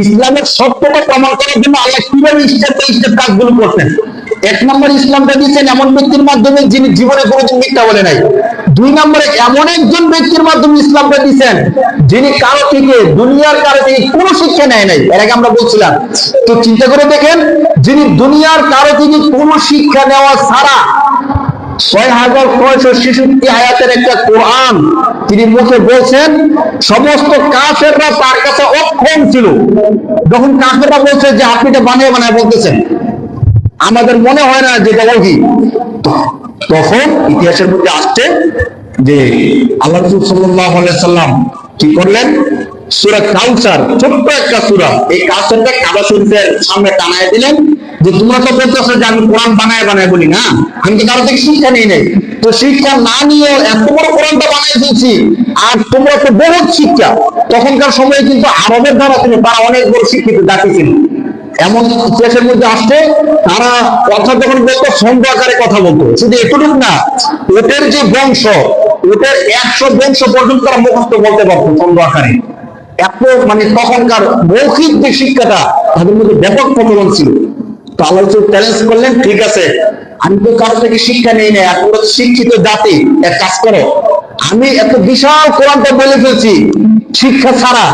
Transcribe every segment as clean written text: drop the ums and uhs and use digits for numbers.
ইসলামের সত্যতা প্রমাণ করার জন্য আল্লাহ কিভাবে স্টেপ বাই স্টেপ কাজগুলো করতেন। এক নম্বরে ইসলামটা দিচ্ছেন এমন ব্যক্তির মাধ্যমে যিনি জীবনে কোনোদিন মিথ্যা বলে নাই। দুই নম্বরে এমন একজন ব্যক্তির মাধ্যমে ইসলামটা দিচ্ছেন যিনি কারো থেকে, দুনিয়ার কারো থেকে কোনো শিক্ষা নেয় নাই। এর আগে আমরা বলছিলাম, তো চিন্তা করে দেখেন, যিনি দুনিয়ার কারো থেকে কোনো শিক্ষা নেওয়া ছাড়া ৬,৬৬৬ আয়াতের একটা কোরআন তিনি মুখে বলছেন, সমস্ত কাফেররা তার কাছে অক্ষম ছিল। যখন কাফেররা বলছে যে আপনি এটা বানিয়ে বানায় বলতেছেন, আমাদের মনে হয় না যে এটা কি, তখন ইতিহাসের মধ্যে আসছে যে আল্লাহ রাসূল সাল্লাল্লাহু আলাইহি সাল্লাম কি করলেন, সূরা কাউসার, ছোট্ট একটা সূরা, এই কাউসারটা কাবা শরীফের সামনে টানায় দিলেন যে তোমরা তো বলতেছো যে আমি কোরআন বানায় বানায় বলি না, আমি তো কারো থেকে শিক্ষা নিই নাই, তো শিক্ষা না নিয়ে এত বড় কোরআনটা বানিয়ে দিয়েছি, আর তোমরা তো বহুত শিক্ষা। তখনকার সময়ে কিন্তু আরবের দ্বারা ছিল, তারা অনেক বড় শিক্ষিত জাতি ছিল। এমন ইতিহাসের মধ্যে আসছে, তারা কথা যখন বলতো ছন্দ আকারে কথা বলতো, শুধু এটুকু না, ওদের যে বংশ, ওদের ১০০ বংশ পর্যন্ত তারা মুখস্থ বলতে পারতো ছন্দ আকারে। এত মানে তখনকার মৌখিক যে শিক্ষাটা তাদের মধ্যে ব্যাপক প্রচলন ছিল। তো আল্লাহ চ্যালেঞ্জ করলেন, ঠিক আছে আমি তো কারো থেকে শিক্ষা নেই না, আর পুরো শিক্ষিত জাতি, এক কাজ করো, আমি এত বিশাল কোরআনটা বলে ফেলছি শিক্ষা ছাড়া,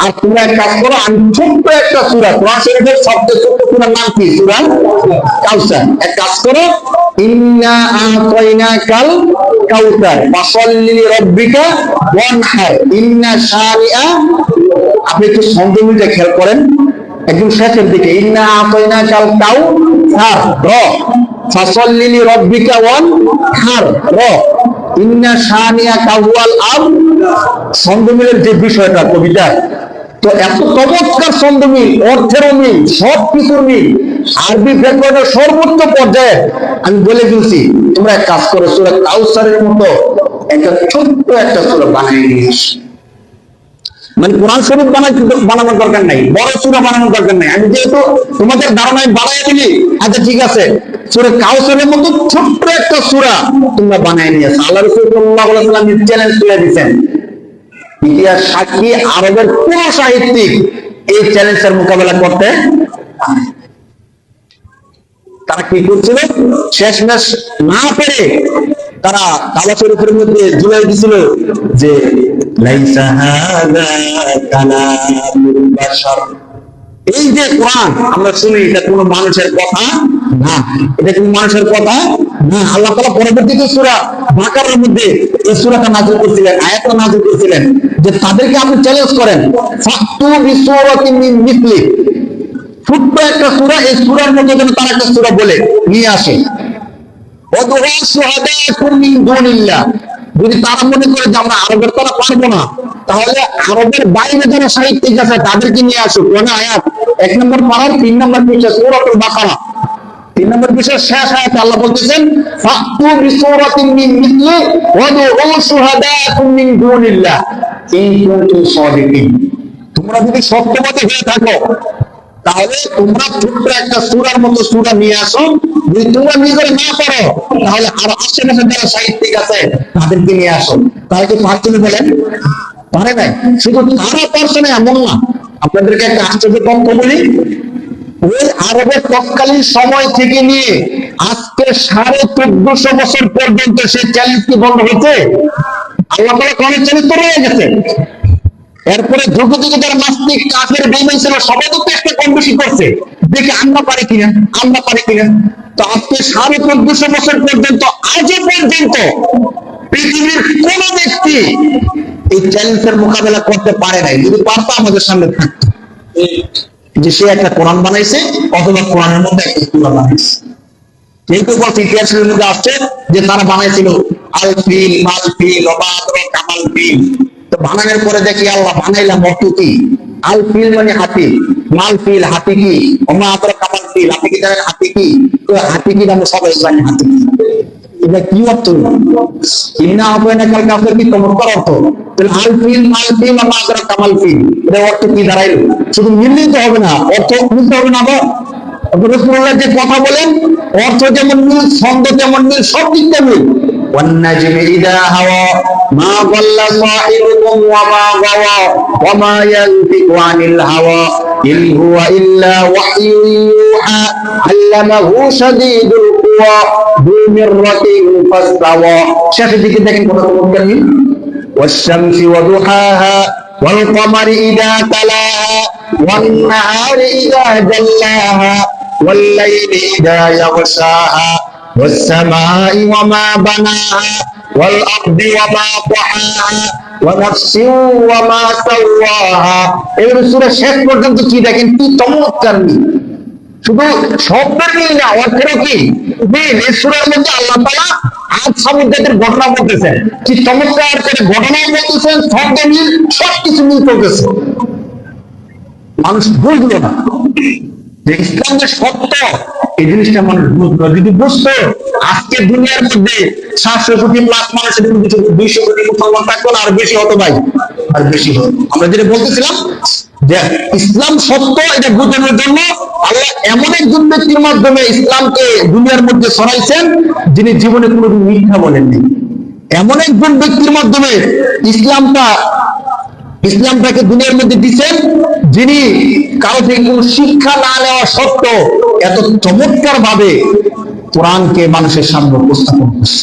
আর তোমরা এক কাজ করো, আমি ছোট্ট একটা সূরা, কোরআন শরীফের সবচেয়ে ছোট্ট সূরার নাম কি? সূরা কাউসার। এক কাজ করো, ইন্না আতাইনাকাল কাউসার ফাসাল্লি লিরাব্বিকা ওয়ানহার ইন্না শানিআ। আপনি একটু ছন্দ মিলটা খেয়াল করেন, একদম শেষের দিকে, ইন্না আতাইনাকাল কাউসার র ফাসাল্লি লিরাব্বিকা ওয়ানহার র ইন্না শানিআকা হুয়াল আবতার। ছন্দ মিলের যে বিষয়টা কবিতা, তো এত চমৎকার ছন্দ মিল, অর্থেরও মিল, সব কিছুর মিল, আরবি ব্যাকরণের সর্বোচ্চ পর্যায়ে আমি বলে দিয়েছি। তোমরা এক কাজ করো, সূরা কাউসারের মতো একটা ছোট্ট একটা সূরা বানিয়ে নিয়ে এসো। মানে কোরআন শরীফ বানানোর দরকার নাই, বড় সূরা বানানোর দরকার নাই, আমি যেহেতু তোমাদের ধারণায় বানাই দিলি, আচ্ছা ঠিক আছে, সূরা কাউসারের মতো ছোট্ট একটা সূরা তোমরা বানায় নিয়ে আসো। আল্লাহ রাসূল সাল্লাল্লাহু আলাইহি ওয়াসাল্লাম চ্যালেঞ্জ করে দিয়েছেন। ইতিহাস সাক্ষী, আরবের কোন সাহিত্যিক এই চ্যালেঞ্জের মোকাবেলা করতে, তারা কি করছিল, শেষমেশ না পেরে তারা কাবা শরীফের মধ্যে ঝুলাই দিছিল যে লাইসা হাযা কালামুল বাশার। এই যে কোরআন আমরা শুনি, এটা কোনো মানুষের কথা না, এটা কোনো মানুষের কথা না। আল্লাহ তাআলা পরবর্তীতে সূরা বাকারার মধ্যে এই সূরাটা নাযিল করেছিলেন, আয়াতটা নাযিল করেছিলেন যে তাদেরকে আপনি চ্যালেঞ্জ করেন, ফাতু বিসূরাতিন মিন মিসলি, ছোট্ট একটা সূরা, এই সূরার মধ্যে যেন তারা একটা সূরা বলে নিয়ে আসে। ওয়াদউ শুহাদাকুম মিন দুনিল্লাহ, যদি তারা মনে করে যে আমরা আরবের তারা পারবো না, তাহলে আরবের বাইরে যারা সাহিত্যিক আছে তাদেরকে নিয়ে আসুক। কোন আয়াত? ১ নম্বর পারার ৩ নম্বর পৃষ্ঠা সূরাতুল বাকারা, ৩ নম্বর পৃষ্ঠার শেষ আয়াতে আল্লাহ বলতেছেন, ফাতু বিসূরাতিন মিন মিসলি ওয়াদউ শুহাদাকুম মিন দুনিল্লাহ ইন কুনতুম সাদিকিন। তোমরা যদি সত্যবাদী হয়ে থাকো তাহলে তোমরা ছোট্ট একটা সূরার মতো সূরা নিয়ে আসো। যদি তোমরা নিজেরা না পারো তাহলে আর আশেপাশে যারা সাহিত্যিক আছে তাদেরকে নিয়ে আসো। তারা কি পারছেন? বলেন পারে নাই। শুধু তারা পারছে না এমন না, আপনাদেরকে একটা আশ্চর্য তথ্য বলি, ওই আরবের তৎকালীন সময় থেকে নিয়ে আজকে ১৪৫০ বছর পর্যন্ত সেই চ্যালেঞ্জ কি বন্ধ হয়েছে? আল্লাহ তাআলা কোরআনের চ্যালেঞ্জ তো রয়ে গেছে। এরপরে যুগে যুগে যারা নাস্তিক, কাফের, বেঈমান ছিল সবাই তো একটা কম বেশি করছে, দেখে আমরা পারি কিনা, আমরা পারি কিনা। তো আজকে ১৪৫০ বছর পর্যন্ত, আজও পর্যন্ত পৃথিবীর কোন ব্যক্তি এই চ্যালেঞ্জের মোকাবেলা করতে পারে নাই। যদি পারতো আমাদের সামনে থাকতো যে সে একটা কোরআন বানাইছে, অথবা কোরআনের মধ্যে একটা সূরা বানাইছে। কিন্তু বলছে ইতিহাসের মধ্যে আসছে যে তারা বানাইছিল আল ফিল, মাল ফিল, কামাল ফিল। তো বানানোর পরে দেখি আল্লাহ বানাইলাম অর্থ কি? আল ফিল মানে হাতি, মাল ফিল হাতি কি, কামাল ফিল হাতি কি, জানেন হাতি কি? তো হাতি কি আমরা সবাই জানি হাতি কি। এটা কি অর্থ? ইন্না আতাইনাকাল কাউসার কি চমৎকার অর্থ। তাহলে আল ফিল, মাল ফিল, কামাল ফিল, এটা অর্থ কি দাঁড়াইলো? শুধু মিললেই তো হবে না, অর্থ বুঝতে হবে না। রাসূলুল্লাহ যে কথা বলেন, অর্থ যেমন মিল, ছন্দ যেমন মিল, সব দিকটা মিল। والنجم إذا هوى ما ضل صاحبكم وما غوى وما ينطق عن الهوى إن هو إلا وحي يوحى علمه شديد القوى ذو مرة فاستوى شاف الذكر ده كان والشمس وضحاها والقمر إذا تلاها والنهار إذا جلاها والليل إذا يغشاها والسماء وما بناها والأرض وما طحاها ونفس وما سواها এবারে সূরা শেষ পর্যন্ত কি দেখেন কি চমৎকার মিল শুধু শব্দের মিল না অর্থের কি মিল এই সূরার মধ্যে আল্লাহ তাআলা আজ সামুদ্রের ঘটনা বলতেছেন কি চমৎকার করে ঘটনা বলতেছেন শব্দ মিল সবকিছু মিল করতেছে মানুষ বুঝলো না যে ইসলাম যে সত্য এই জিনিসটা মানুষ বুঝলো যদি বুঝতো আজকে দুনিয়ার মধ্যে 700 লাখ মানুষের মধ্যে 200 কোটি মুসলমান থাকতো আর বেশি হতো ভাই আর বেশি হতো আমরা যেটা বলতেছিলাম যে ইসলাম সত্য এটা বোঝানোর জন্য আল্লাহ এমন একজন ব্যক্তির মাধ্যমে ইসলামকে দুনিয়ার মধ্যে ছড়াইছেন যিনি জীবনে কোনোদিন মিথ্যা বলেননি এমন একজন ব্যক্তির মাধ্যমে ইসলামটাকে দুনিয়ার মধ্যে দিচ্ছেন যিনি কারো থেকে কোনো শিক্ষা না নেওয়া সত্ত্বেও এত চমৎকার ভাবে কোরআনকে মানুষের সামনে উপস্থাপন করছে